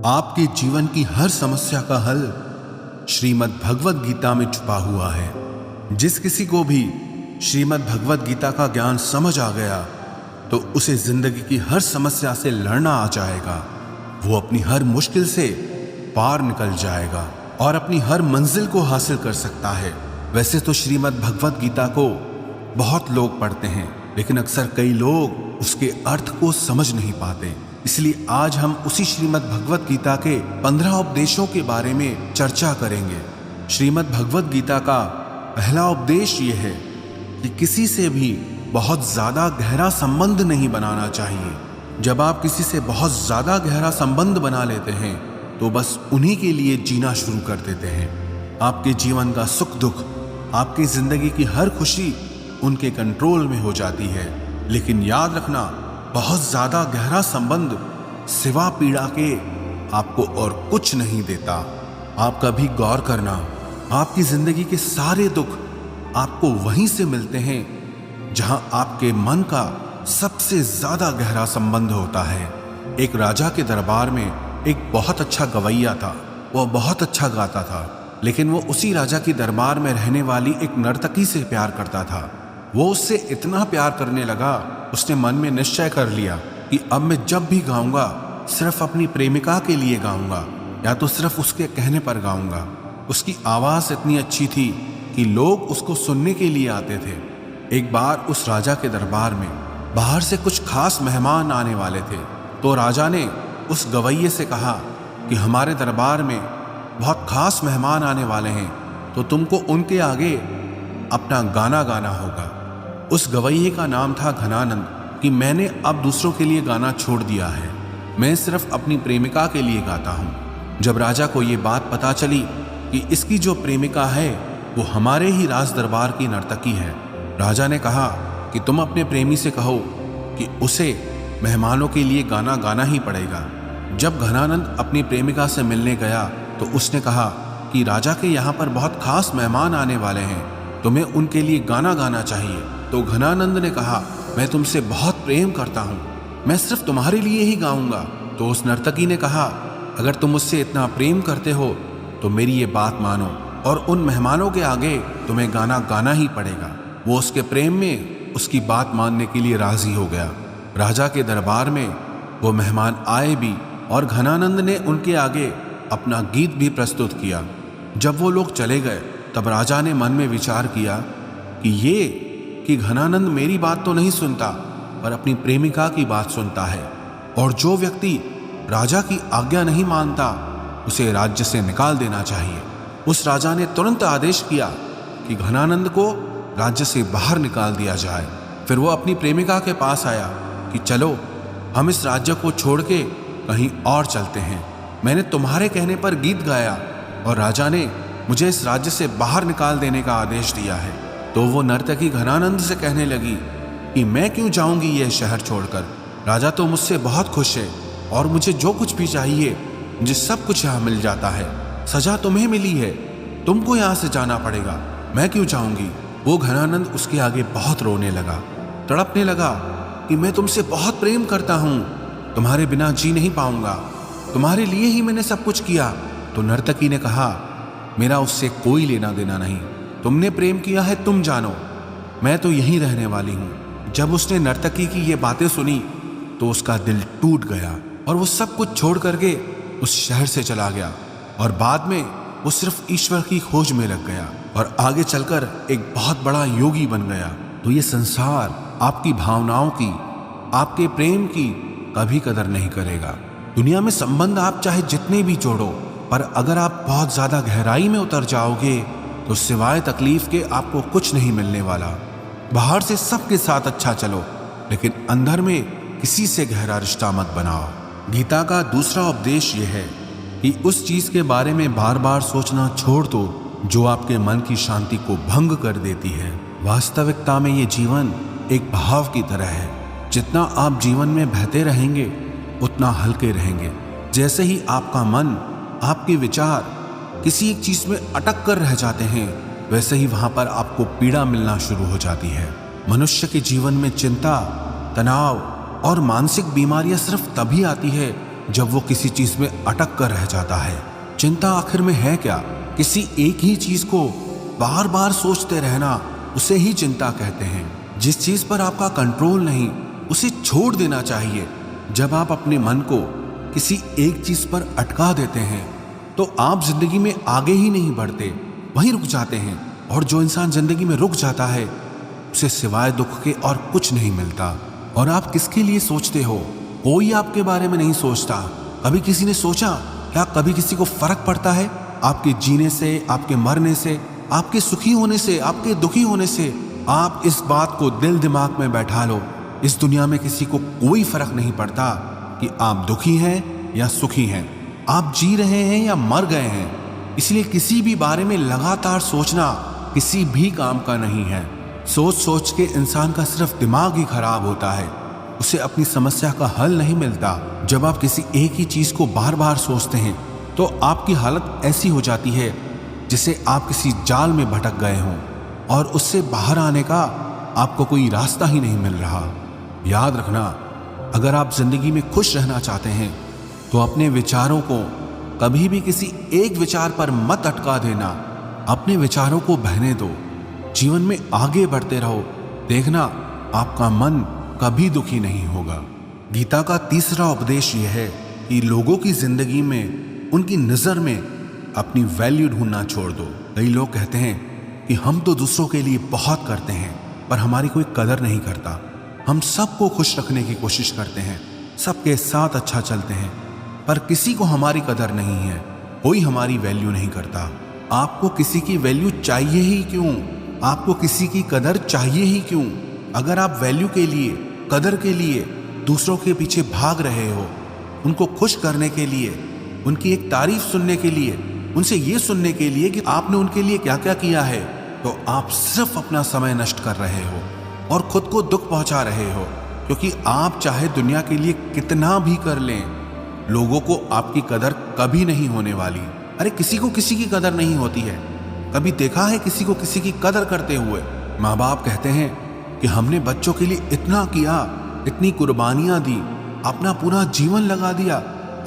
आपके जीवन की हर समस्या का हल श्रीमद् भगवत गीता में छुपा हुआ है। जिस किसी को भी श्रीमद् भगवत गीता का ज्ञान समझ आ गया तो उसे जिंदगी की हर समस्या से लड़ना आ जाएगा। वो अपनी हर मुश्किल से पार निकल जाएगा और अपनी हर मंजिल को हासिल कर सकता है। वैसे तो श्रीमद् भगवत गीता को बहुत लोग पढ़ते हैं, लेकिन अक्सर कई लोग उसके अर्थ को समझ नहीं पाते। इसलिए आज हम उसी श्रीमद् भगवत गीता के 15 उपदेशों के बारे में चर्चा करेंगे। श्रीमद् भगवत गीता का पहला उपदेश ये है कि किसी से भी बहुत ज्यादा गहरा संबंध नहीं बनाना चाहिए। जब आप किसी से बहुत ज्यादा गहरा संबंध बना लेते हैं तो बस उन्हीं के लिए जीना शुरू कर देते हैं। आपके जीवन का सुख दुख, आपकी जिंदगी की हर खुशी उनके कंट्रोल में हो जाती है। लेकिन याद रखना, बहुत ज्यादा गहरा संबंध सिवा पीड़ा के आपको और कुछ नहीं देता। आप कभी गौर करना, आपकी जिंदगी के सारे दुख आपको वहीं से मिलते हैं जहां आपके मन का सबसे ज्यादा गहरा संबंध होता है। एक राजा के दरबार में एक बहुत अच्छा गवैया था। वह बहुत अच्छा गाता था, लेकिन वो उसी राजा के दरबार में रहने वाली एक नर्तकी से प्यार करता था। वो उससे इतना प्यार करने लगा, उसने मन में निश्चय कर लिया कि अब मैं जब भी गाऊंगा सिर्फ अपनी प्रेमिका के लिए गाऊंगा, या तो सिर्फ उसके कहने पर गाऊंगा। उसकी आवाज इतनी अच्छी थी कि लोग उसको सुनने के लिए आते थे। एक बार उस राजा के दरबार में बाहर से कुछ खास मेहमान आने वाले थे, तो राजा ने उस गवैये से कहा कि हमारे दरबार में बहुत खास मेहमान आने वाले हैं, तो तुमको उनके आगे अपना गाना गाना होगा। उस गवैये का नाम था घनानंद। कि मैंने अब दूसरों के लिए गाना छोड़ दिया है, मैं सिर्फ अपनी प्रेमिका के लिए गाता हूँ। जब राजा को ये बात पता चली कि इसकी जो प्रेमिका है वो हमारे ही राज दरबार की नर्तकी है, राजा ने कहा कि तुम अपने प्रेमी से कहो कि उसे मेहमानों के लिए गाना गाना ही पड़ेगा। जब घनानंद अपनी प्रेमिका से मिलने गया तो उसने कहा कि राजा के यहाँ पर बहुत खास मेहमान आने वाले हैं, तुम्हें उनके लिए गाना गाना चाहिए। तो घनानंद ने कहा, मैं तुमसे बहुत प्रेम करता हूँ, मैं सिर्फ तुम्हारे लिए ही गाऊंगा। तो उस नर्तकी ने कहा, अगर तुम मुझसे इतना प्रेम करते हो तो मेरी ये बात मानो और उन मेहमानों के आगे तुम्हें गाना गाना ही पड़ेगा। वो उसके प्रेम में उसकी बात मानने के लिए राजी हो गया। राजा के दरबार में वो मेहमान आए भी और घनानंद ने उनके आगे अपना गीत भी प्रस्तुत किया। जब वो लोग चले गए तब राजा ने मन में विचार किया कि घनानंद मेरी बात तो नहीं सुनता पर अपनी प्रेमिका की बात सुनता है, और जो व्यक्ति राजा की आज्ञा नहीं मानता उसे राज्य से निकाल देना चाहिए। उस राजा ने तुरंत आदेश किया कि घनानंद को राज्य से बाहर निकाल दिया जाए। फिर वो अपनी प्रेमिका के पास आया कि चलो हम इस राज्य को छोड़ के कहीं और चलते हैं। मैंने तुम्हारे कहने पर गीत गाया और राजा ने मुझे इस राज्य से बाहर निकाल देने का आदेश दिया है। तो वो नर्तकी घनानंद से कहने लगी कि मैं क्यों जाऊंगी यह शहर छोड़कर, राजा तो मुझसे बहुत खुश है और मुझे जो कुछ भी चाहिए मुझे सब कुछ यहाँ मिल जाता है। सजा तुम्हें मिली है, तुमको यहाँ से जाना पड़ेगा, मैं क्यों जाऊंगी। वो घनानंद उसके आगे बहुत रोने लगा, तड़पने लगा कि मैं तुमसे बहुत प्रेम करता हूँ, तुम्हारे बिना जी नहीं पाऊंगा, तुम्हारे लिए ही मैंने सब कुछ किया। तो नर्तकी ने कहा, मेरा उससे कोई लेना देना नहीं, तुमने प्रेम किया है तुम जानो, मैं तो यहीं रहने वाली हूँ। जब उसने नर्तकी की ये बातें सुनी तो उसका दिल टूट गया और वो सब कुछ छोड़ करके उस शहर से चला गया, और बाद में वो सिर्फ ईश्वर की खोज में लग गया और आगे चलकर एक बहुत बड़ा योगी बन गया। तो ये संसार आपकी भावनाओं की, आपके प्रेम की कभी कदर नहीं करेगा। दुनिया में संबंध आप चाहे जितने भी जोड़ो, पर अगर आप बहुत ज्यादा गहराई में उतर जाओगे तो सिवाय तकलीफ के आपको कुछ नहीं मिलने वाला। बाहर से सबके साथ अच्छा चलो, लेकिन अंदर में किसी से गहरा रिश्ता मत बनाओ। गीता का दूसरा उपदेश यह है कि उस चीज के बारे में बार बार सोचना छोड़ दो जो आपके मन की शांति को भंग कर देती है। वास्तविकता में ये जीवन एक बहाव की तरह है, जितना आप जीवन में बहते रहेंगे उतना हल्के रहेंगे। जैसे ही आपका मन, आपके विचार किसी एक चीज में अटक कर रह जाते हैं, वैसे ही वहां पर आपको पीड़ा मिलना शुरू हो जाती है। मनुष्य के जीवन में चिंता, तनाव और मानसिक बीमारियां सिर्फ तभी आती है जब वो किसी चीज में अटक कर रह जाता है। चिंता आखिर में है क्या? किसी एक ही चीज को बार बार सोचते रहना, उसे ही चिंता कहते हैं। जिस चीज पर आपका कंट्रोल नहीं, उसे छोड़ देना चाहिए। जब आप अपने मन को किसी एक चीज पर अटका देते हैं तो आप जिंदगी में आगे ही नहीं बढ़ते, वहीं रुक जाते हैं। और जो इंसान जिंदगी में रुक जाता है उसे सिवाय दुख के और कुछ नहीं मिलता। और आप किसके लिए सोचते हो? कोई आपके बारे में नहीं सोचता। कभी किसी ने सोचा? क्या कभी किसी को फर्क पड़ता है आपके जीने से, आपके मरने से, आपके सुखी होने से, आपके दुखी होने से? आप इस बात को दिल दिमाग में बैठा लो, इस दुनिया में किसी को कोई फर्क नहीं पड़ता कि आप दुखी हैं या सुखी हैं, आप जी रहे हैं या मर गए हैं। इसलिए किसी भी बारे में लगातार सोचना किसी भी काम का नहीं है। सोच सोच के इंसान का सिर्फ दिमाग ही खराब होता है, उसे अपनी समस्या का हल नहीं मिलता। जब आप किसी एक ही चीज को बार बार सोचते हैं तो आपकी हालत ऐसी हो जाती है जिसे आप किसी जाल में भटक गए हों और उससे बाहर आने का आपको कोई रास्ता ही नहीं मिल रहा। याद रखना, अगर आप जिंदगी में खुश रहना चाहते हैं तो अपने विचारों को कभी भी किसी एक विचार पर मत अटका देना। अपने विचारों को बहने दो, जीवन में आगे बढ़ते रहो। देखना, आपका मन कभी दुखी नहीं होगा। गीता का तीसरा उपदेश यह है कि लोगों की जिंदगी में उनकी नजर में अपनी वैल्यू ढूंढना छोड़ दो। कई लोग कहते हैं कि हम तो दूसरों के लिए बहुत करते हैं पर हमारी कोई कदर नहीं करता। हम सबको खुश रखने की कोशिश करते हैं, सबके साथ अच्छा चलते हैं, पर किसी को हमारी कदर नहीं है, कोई हमारी वैल्यू नहीं करता। आपको किसी की वैल्यू चाहिए ही क्यों? आपको किसी की कदर चाहिए ही क्यों? अगर आप वैल्यू के लिए, कदर के लिए दूसरों के पीछे भाग रहे हो, उनको खुश करने के लिए, उनकी एक तारीफ सुनने के लिए, उनसे ये सुनने के लिए कि आपने उनके लिए क्या क्या किया है, तो आप सिर्फ अपना समय नष्ट कर रहे हो और खुद को दुख पहुंचा रहे हो। क्योंकि आप चाहे दुनिया के लिए कितना भी कर लें, लोगों को आपकी कदर कभी नहीं होने वाली। अरे किसी को किसी की कदर नहीं होती है। कभी देखा है किसी को किसी की कदर करते हुए? माँ बाप कहते हैं कि हमने बच्चों के लिए इतना किया, इतनी कुर्बानियां दी, अपना पूरा जीवन लगा दिया,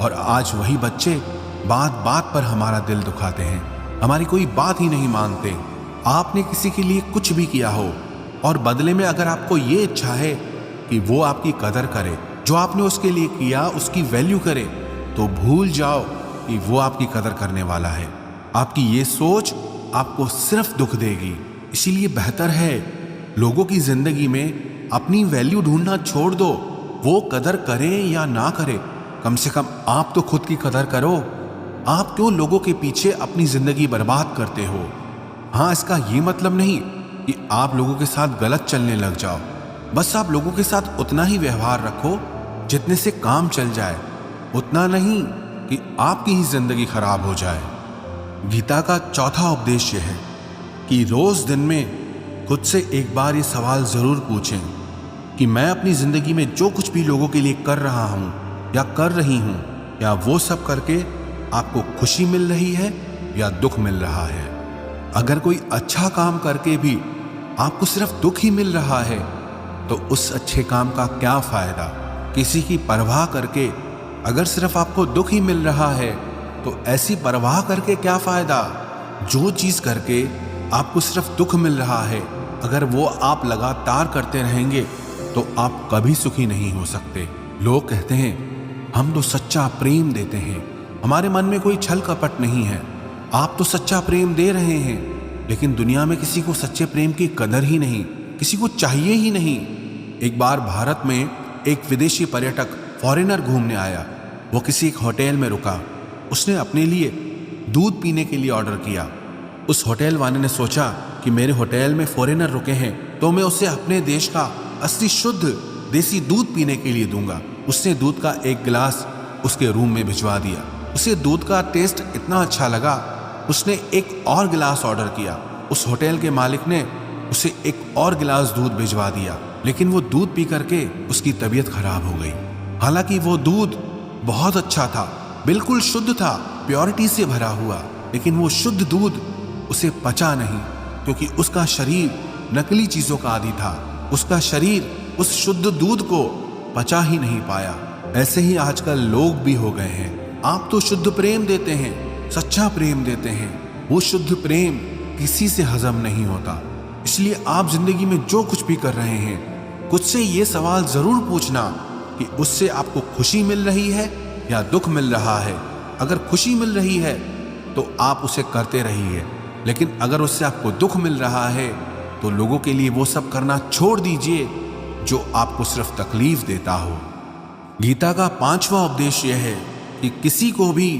और आज वही बच्चे बात बात पर हमारा दिल दुखाते हैं, हमारी कोई बात ही नहीं मानते। आपने किसी के लिए कुछ भी किया हो और बदले में अगर आपको ये इच्छा है कि वो आपकी कदर करे, जो आपने उसके लिए किया उसकी वैल्यू करे, तो भूल जाओ कि वो आपकी कदर करने वाला है। आपकी ये सोच आपको सिर्फ दुख देगी। इसीलिए बेहतर है लोगों की जिंदगी में अपनी वैल्यू ढूंढना छोड़ दो। वो कदर करे या ना करे, कम से कम आप तो खुद की कदर करो। आप क्यों लोगों के पीछे अपनी जिंदगी बर्बाद करते हो? हाँ, इसका ये मतलब नहीं कि आप लोगों के साथ गलत चलने लग जाओ। बस आप लोगों के साथ उतना ही व्यवहार रखो जितने से काम चल जाए, उतना नहीं कि आपकी ही जिंदगी खराब हो जाए। गीता का चौथा उपदेश यह है कि रोज दिन में खुद से एक बार ये सवाल जरूर पूछें कि मैं अपनी जिंदगी में जो कुछ भी लोगों के लिए कर रहा हूं या कर रही हूं, क्या वो सब करके आपको खुशी मिल रही है या दुख मिल रहा है? अगर कोई अच्छा काम करके भी आपको सिर्फ दुख ही मिल रहा है तो उस अच्छे काम का क्या फायदा? किसी की परवाह करके अगर सिर्फ आपको दुख ही मिल रहा है तो ऐसी परवाह करके क्या फायदा? जो चीज करके आपको सिर्फ दुख मिल रहा है, अगर वो आप लगातार करते रहेंगे तो आप कभी सुखी नहीं हो सकते। लोग कहते हैं हम तो सच्चा प्रेम देते हैं, हमारे मन में कोई छल कपट नहीं है। आप तो सच्चा प्रेम दे रहे हैं, लेकिन दुनिया में किसी को सच्चे प्रेम की कदर ही नहीं, किसी को चाहिए ही नहीं। एक बार भारत में एक विदेशी पर्यटक फॉरेनर घूमने आया। वो किसी एक होटल में रुका। उसने अपने लिए दूध पीने के लिए ऑर्डर किया। उस होटल वाले ने सोचा कि मेरे होटल में फॉरेनर रुके हैं तो मैं उसे अपने देश का असली शुद्ध देसी दूध पीने के लिए दूंगा। उसने दूध का एक गिलास उसके रूम में भिजवा दिया। उसे दूध का टेस्ट इतना अच्छा लगा, उसने एक और गिलास ऑर्डर किया। उस होटल के मालिक ने उसे एक और गिलास दूध भिजवा दिया, लेकिन वो दूध पी करके उसकी तबीयत खराब हो गई। हालांकि वो दूध बहुत अच्छा था, बिल्कुल शुद्ध था, प्योरिटी से भरा हुआ, लेकिन वो शुद्ध दूध उसे पचा नहीं, क्योंकि उसका शरीर नकली चीजों का आदी था। उसका शरीर उस शुद्ध दूध को पचा ही नहीं पाया। ऐसे ही आजकल लोग भी हो गए हैं। आप तो शुद्ध प्रेम देते हैं, सच्चा प्रेम देते हैं, वो शुद्ध प्रेम किसी से हजम नहीं होता। इसलिए आप जिंदगी में जो कुछ भी कर रहे हैं, खुद से ये सवाल जरूर पूछना कि उससे आपको खुशी मिल रही है या दुख मिल रहा है। अगर खुशी मिल रही है तो आप उसे करते रहिए, लेकिन अगर उससे आपको दुख मिल रहा है तो लोगों के लिए वो सब करना छोड़ दीजिए जो आपको सिर्फ तकलीफ देता हो। गीता का 5वां उपदेश यह है कि किसी को भी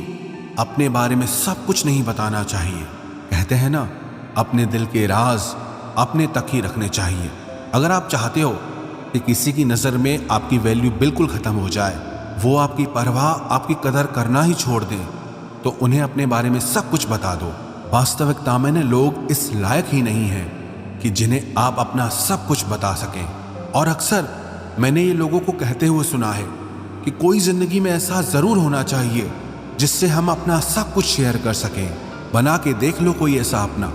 अपने बारे में सब कुछ नहीं बताना चाहिए। कहते हैं ना, अपने दिल के राज अपने तक ही रखने चाहिए। अगर आप चाहते हो कि किसी की नज़र में आपकी वैल्यू बिल्कुल ख़त्म हो जाए, वो आपकी परवाह, आपकी कदर करना ही छोड़ दें, तो उन्हें अपने बारे में सब कुछ बता दो। वास्तविकता में लोग इस लायक ही नहीं हैं कि जिन्हें आप अपना सब कुछ बता सकें। और अक्सर मैंने ये लोगों को कहते हुए सुना है कि कोई ज़िंदगी में ऐसा ज़रूर होना चाहिए जिससे हम अपना सब कुछ शेयर कर सकें। बना के देख लो कोई ऐसा अपना,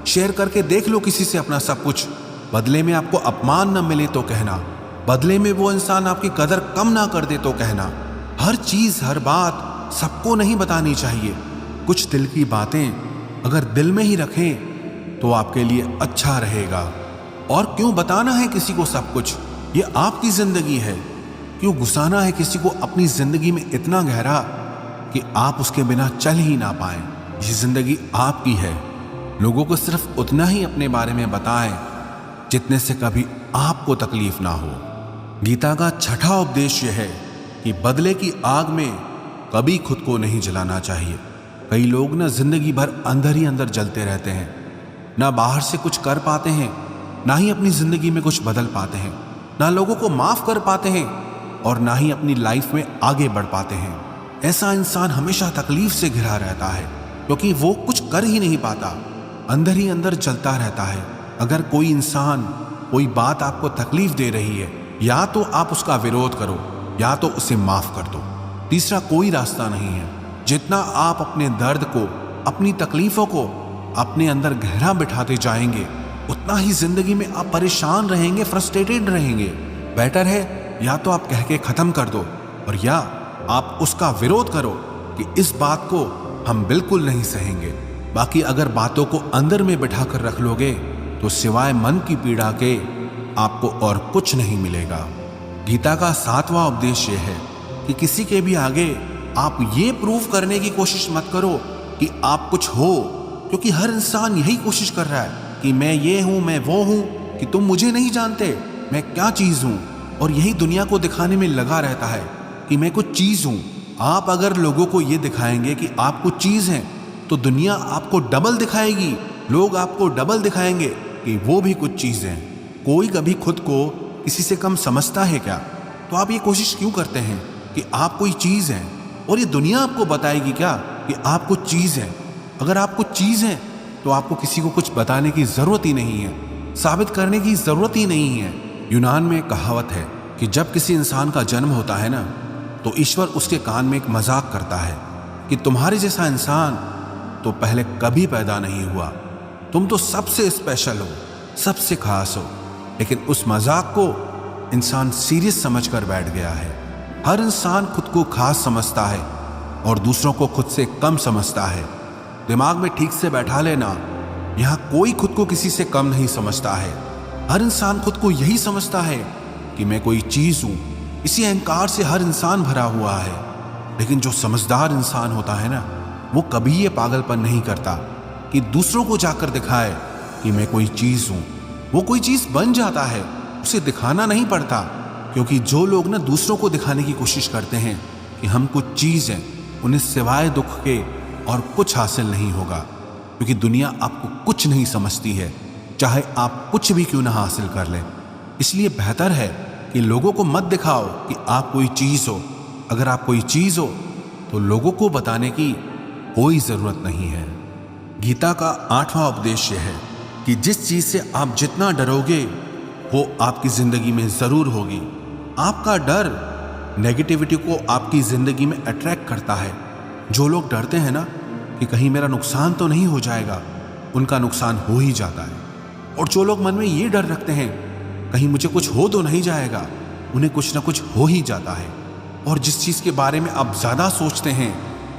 शेयर करके देख लो किसी से अपना सब कुछ। बदले में आपको अपमान न मिले तो कहना, बदले में वो इंसान आपकी कदर कम ना कर दे तो कहना। हर चीज़, हर बात सबको नहीं बतानी चाहिए। कुछ दिल की बातें अगर दिल में ही रखें तो आपके लिए अच्छा रहेगा। और क्यों बताना है किसी को सब कुछ? ये आपकी ज़िंदगी है। क्यों घुसाना है किसी को अपनी ज़िंदगी में इतना गहरा कि आप उसके बिना चल ही ना पाएं? ये ज़िंदगी आपकी है। लोगों को सिर्फ उतना ही अपने बारे में बताएं जितने से कभी आपको तकलीफ ना हो। गीता का 6वां उपदेश यह है कि बदले की आग में कभी खुद को नहीं जलाना चाहिए। कई लोग ना जिंदगी भर अंदर ही अंदर जलते रहते हैं, ना बाहर से कुछ कर पाते हैं, ना ही अपनी जिंदगी में कुछ बदल पाते हैं, ना लोगों को माफ कर पाते हैं और ना ही अपनी लाइफ में आगे बढ़ पाते हैं। ऐसा इंसान हमेशा तकलीफ से घिरा रहता है क्योंकि वो कुछ कर ही नहीं पाता, अंदर ही अंदर जलता रहता है। अगर कोई इंसान, कोई बात आपको तकलीफ दे रही है, या तो आप उसका विरोध करो या तो उसे माफ कर दो। तीसरा कोई रास्ता नहीं है। जितना आप अपने दर्द को, अपनी तकलीफों को अपने अंदर गहरा बिठाते जाएंगे, उतना ही जिंदगी में आप परेशान रहेंगे, फ्रस्ट्रेटेड रहेंगे। बेटर है या तो आप कह के खत्म कर दो और या आप उसका विरोध करो कि इस बात को हम बिल्कुल नहीं सहेंगे। बाकी अगर बातों को अंदर में बिठा कर रख लोगे तो सिवाय मन की पीड़ा के आपको और कुछ नहीं मिलेगा। गीता का 7वां उपदेश यह है कि किसी के भी आगे आप ये प्रूव करने की कोशिश मत करो कि आप कुछ हो, क्योंकि हर इंसान यही कोशिश कर रहा है कि मैं ये हूं, मैं वो हूं, कि तुम मुझे नहीं जानते मैं क्या चीज हूं, और यही दुनिया को दिखाने में लगा रहता है कि मैं कुछ चीज हूं। आप अगर लोगों को ये दिखाएंगे कि आप कुछ चीज हैं तो दुनिया आपको डबल दिखाएगी, लोग आपको डबल दिखाएंगे कि वो भी कुछ चीज हैं। कोई कभी खुद को किसी से कम समझता है क्या? तो आप ये कोशिश क्यों करते हैं कि आप कोई चीज़ हैं? और ये दुनिया आपको बताएगी क्या कि आप कुछ चीज़ हैं? अगर आप कुछ चीज़ हैं तो आपको किसी को कुछ बताने की ज़रूरत ही नहीं है, साबित करने की ज़रूरत ही नहीं है। यूनान में एक कहावत है कि जब किसी इंसान का जन्म होता है ना, तो ईश्वर उसके कान में एक मजाक करता है कि तुम्हारे जैसा इंसान तो पहले कभी पैदा नहीं हुआ, तुम तो सबसे स्पेशल हो, सबसे खास हो। लेकिन उस मजाक को इंसान सीरियस समझकर बैठ गया है। हर इंसान खुद को खास समझता है और दूसरों को खुद से कम समझता है। दिमाग में ठीक से बैठा लेना, यहाँ कोई खुद को किसी से कम नहीं समझता है। हर इंसान खुद को यही समझता है कि मैं कोई चीज़ हूँ। इसी अहंकार से हर इंसान भरा हुआ है। लेकिन जो समझदार इंसान होता है ना, वो कभी ये पागलपन नहीं करता कि दूसरों को जाकर दिखाए कि मैं कोई चीज़ हूँ। वो कोई चीज़ बन जाता है, उसे दिखाना नहीं पड़ता। क्योंकि जो लोग ना दूसरों को दिखाने की कोशिश करते हैं कि हम कुछ चीज़ हैं, उन्हें सिवाय दुख के और कुछ हासिल नहीं होगा। क्योंकि दुनिया आपको कुछ नहीं समझती है, चाहे आप कुछ भी क्यों ना हासिल कर लें। इसलिए बेहतर है कि लोगों को मत दिखाओ कि आप कोई चीज़ हो। अगर आप कोई चीज़ हो तो लोगों को बताने की कोई ज़रूरत नहीं है। गीता का 8वां उपदेश यह है कि जिस चीज़ से आप जितना डरोगे वो आपकी ज़िंदगी में ज़रूर होगी। आपका डर नेगेटिविटी को आपकी ज़िंदगी में अट्रैक्ट करता है। जो लोग डरते हैं ना कि कहीं मेरा नुकसान तो नहीं हो जाएगा, उनका नुकसान हो ही जाता है। और जो लोग मन में ये डर रखते हैं कहीं मुझे कुछ हो तो नहीं जाएगा, उन्हें कुछ ना कुछ हो ही जाता है। और जिस चीज के बारे में आप ज्यादा सोचते हैं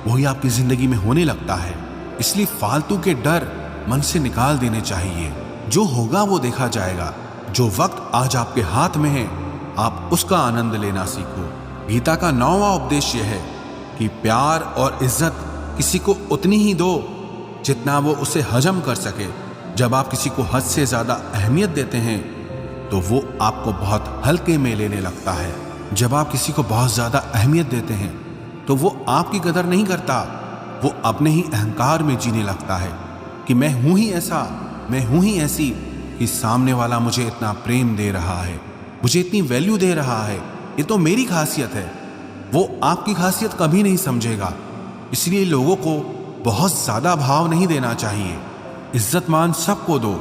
वही आपकी जिंदगी में होने लगता है। इसलिए फालतू के डर मन से निकाल देने चाहिए। जो होगा वो देखा जाएगा। जो वक्त आज आपके हाथ में है आप उसका आनंद लेना सीखो। गीता का 9वां उपदेश यह है कि प्यार और इज्जत किसी को उतनी ही दो जितना वो उसे हजम कर सके। जब आप किसी को हद से ज्यादा अहमियत देते हैं तो वो आपको बहुत हल्के में लेने लगता है। जब आप किसी को बहुत ज्यादा अहमियत देते हैं तो वो आपकी कदर नहीं करता, वो अपने ही अहंकार में जीने लगता है कि मैं हूं ही ऐसा, मैं हूं ही ऐसी कि सामने वाला मुझे इतना प्रेम दे रहा है, मुझे इतनी वैल्यू दे रहा है, ये तो मेरी खासियत है। वो आपकी खासियत कभी नहीं समझेगा। इसलिए लोगों को बहुत ज्यादा भाव नहीं देना चाहिए। इज्जत मान सबको दो,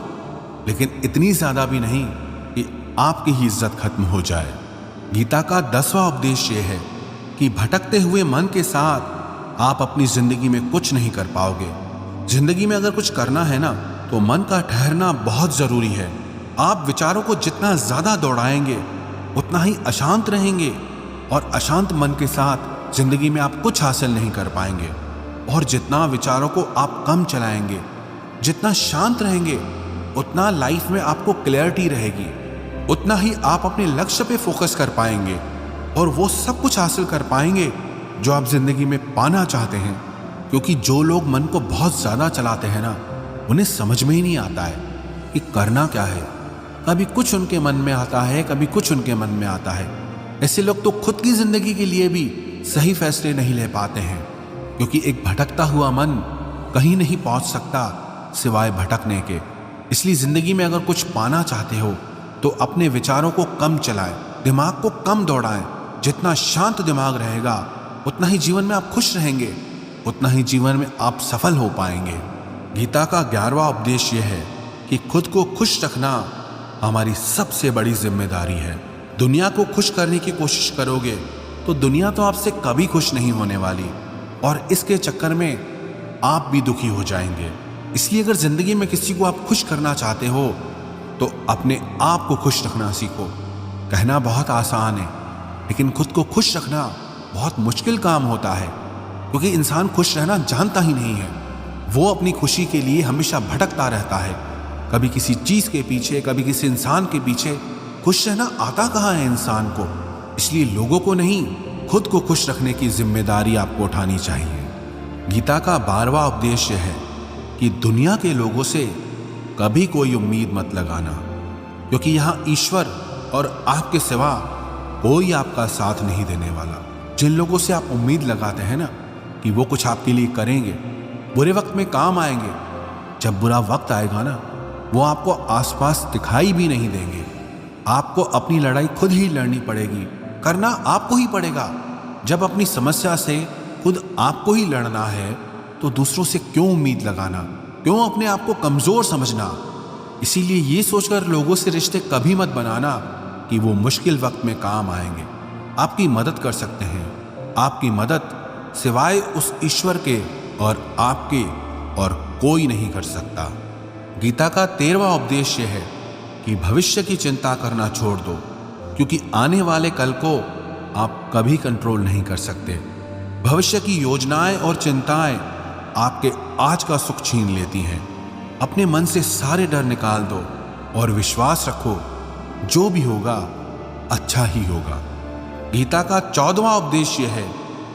लेकिन इतनी ज्यादा भी नहीं कि आपकी ही इज्जत खत्म हो जाए। गीता का 10वां उपदेश यह है कि भटकते हुए मन के साथ आप अपनी जिंदगी में कुछ नहीं कर पाओगे। जिंदगी में अगर कुछ करना है ना तो मन का ठहरना बहुत जरूरी है। आप विचारों को जितना ज्यादा दौड़ाएंगे उतना ही अशांत रहेंगे, और अशांत मन के साथ जिंदगी में आप कुछ हासिल नहीं कर पाएंगे। और जितना विचारों को आप कम चलाएंगे, जितना शांत रहेंगे, उतना लाइफ में आपको क्लैरिटी रहेगी, उतना ही आप अपने लक्ष्य पे फोकस कर पाएंगे और वो सब कुछ हासिल कर पाएंगे जो आप जिंदगी में पाना चाहते हैं। क्योंकि जो लोग मन को बहुत ज्यादा चलाते हैं ना, उन्हें समझ में ही नहीं आता है कि करना क्या है। कभी कुछ उनके मन में आता है, कभी कुछ उनके मन में आता है। ऐसे लोग तो खुद की जिंदगी के लिए भी सही फैसले नहीं ले पाते हैं, क्योंकि एक भटकता हुआ मन कहीं नहीं पहुंच सकता सिवाय भटकने के। इसलिए जिंदगी में अगर कुछ पाना चाहते हो तो अपने विचारों को कम चलाएं, दिमाग को कम दौड़ाएं। जितना शांत दिमाग रहेगा उतना ही जीवन में आप खुश रहेंगे, उतना ही जीवन में आप सफल हो पाएंगे। गीता का 11वां उपदेश यह है कि खुद को खुश रखना हमारी सबसे बड़ी जिम्मेदारी है। दुनिया को खुश करने की कोशिश करोगे तो दुनिया तो आपसे कभी खुश नहीं होने वाली, और इसके चक्कर में आप भी दुखी हो जाएंगे। इसलिए अगर जिंदगी में किसी को आप खुश करना चाहते हो तो अपने आप को खुश रखना सीखो। कहना बहुत आसान है, लेकिन खुद को खुश रखना बहुत मुश्किल काम होता है, क्योंकि इंसान खुश रहना जानता ही नहीं है। वो अपनी खुशी के लिए हमेशा भटकता रहता है, कभी किसी चीज के पीछे, कभी किसी इंसान के पीछे। खुश रहना आता कहाँ है इंसान को। इसलिए लोगों को नहीं, खुद को खुश रखने की जिम्मेदारी आपको उठानी चाहिए। गीता का 12वां उपदेश यह है कि दुनिया के लोगों से कभी कोई उम्मीद मत लगाना, क्योंकि यहाँ ईश्वर और आपके सिवा कोई आपका साथ नहीं देने वाला। जिन लोगों से आप उम्मीद लगाते हैं ना कि वो कुछ आपके लिए करेंगे, बुरे वक्त में काम आएंगे, जब बुरा वक्त आएगा ना वो आपको आसपास दिखाई भी नहीं देंगे। आपको अपनी लड़ाई खुद ही लड़नी पड़ेगी, करना आपको ही पड़ेगा। जब अपनी समस्या से खुद आपको ही लड़ना है तो दूसरों से क्यों उम्मीद लगाना, क्यों अपने आप को कमजोर समझना। इसीलिए ये सोचकर लोगों से रिश्ते कभी मत बनाना कि वो मुश्किल वक्त में काम आएंगे, आपकी मदद कर सकते हैं। आपकी मदद सिवाय उस ईश्वर के और आपके और कोई नहीं कर सकता। गीता का 13वां उपदेश यह है कि भविष्य की चिंता करना छोड़ दो, क्योंकि आने वाले कल को आप कभी कंट्रोल नहीं कर सकते। भविष्य की योजनाएं और चिंताएं आपके आज का सुख छीन लेती हैं। अपने मन से सारे डर निकाल दो और विश्वास रखो, जो भी होगा अच्छा ही होगा। गीता का 14वां उपदेश यह है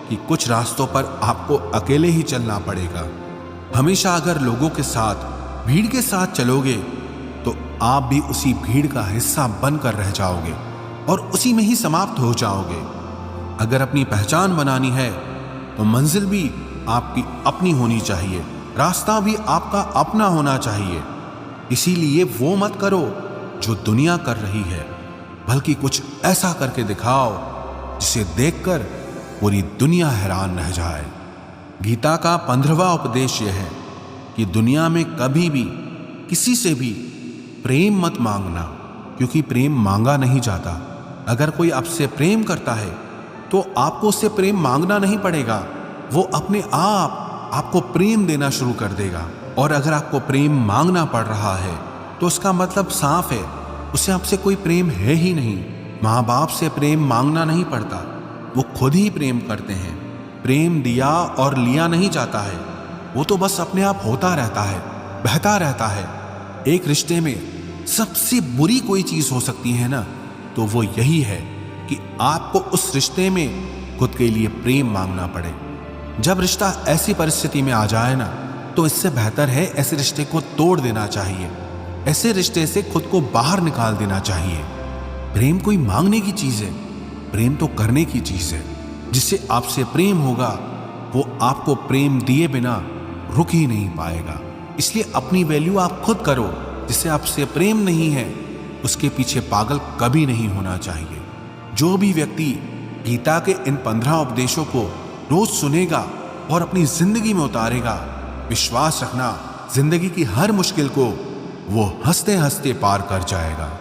कि कुछ रास्तों पर आपको अकेले ही चलना पड़ेगा। हमेशा अगर लोगों के साथ, भीड़ के साथ चलोगे तो आप भी उसी भीड़ का हिस्सा बनकर रह जाओगे और उसी में ही समाप्त हो जाओगे। अगर अपनी पहचान बनानी है तो मंजिल भी आपकी अपनी होनी चाहिए, रास्ता भी आपका अपना होना चाहिए। इसीलिए वो मत करो जो दुनिया कर रही है, बल्कि कुछ ऐसा करके दिखाओ जिसे देखकर पूरी दुनिया हैरान रह जाए। गीता का 15वां उपदेश यह है कि दुनिया में कभी भी किसी से भी प्रेम मत मांगना, क्योंकि प्रेम मांगा नहीं जाता। अगर कोई आपसे प्रेम करता है तो आपको उससे प्रेम मांगना नहीं पड़ेगा, वो अपने आप आपको प्रेम देना शुरू कर देगा। और अगर आपको प्रेम मांगना पड़ रहा है तो उसका मतलब साफ है, उसे आपसे कोई प्रेम है ही नहीं। माँ बाप से प्रेम मांगना नहीं पड़ता, वो खुद ही प्रेम करते हैं। प्रेम दिया और लिया नहीं जाता है, वो तो बस अपने आप होता रहता है, बहता रहता है। एक रिश्ते में सबसे बुरी कोई चीज हो सकती है ना, तो वो यही है कि आपको उस रिश्ते में खुद के लिए प्रेम मांगना पड़े। जब रिश्ता ऐसी परिस्थिति में आ जाए ना, तो इससे बेहतर है ऐसे रिश्ते को तोड़ देना चाहिए। ऐसे रिश्ते से खुद को बाहर निकाल देना चाहिए। प्रेम कोई मांगने की चीज है, प्रेम तो करने की चीज है। जिससे आपसे प्रेम होगा वो आपको प्रेम दिए बिना रुक ही नहीं पाएगा। इसलिए अपनी वैल्यू आप खुद करो। जिससे आपसे प्रेम नहीं है उसके पीछे पागल कभी नहीं होना चाहिए। जो भी व्यक्ति गीता के इन 15 उपदेशों को रोज सुनेगा और अपनी जिंदगी में उतारेगा, विश्वास रखना जिंदगी की हर मुश्किल को वो हंसते हंसते पार कर जाएगा।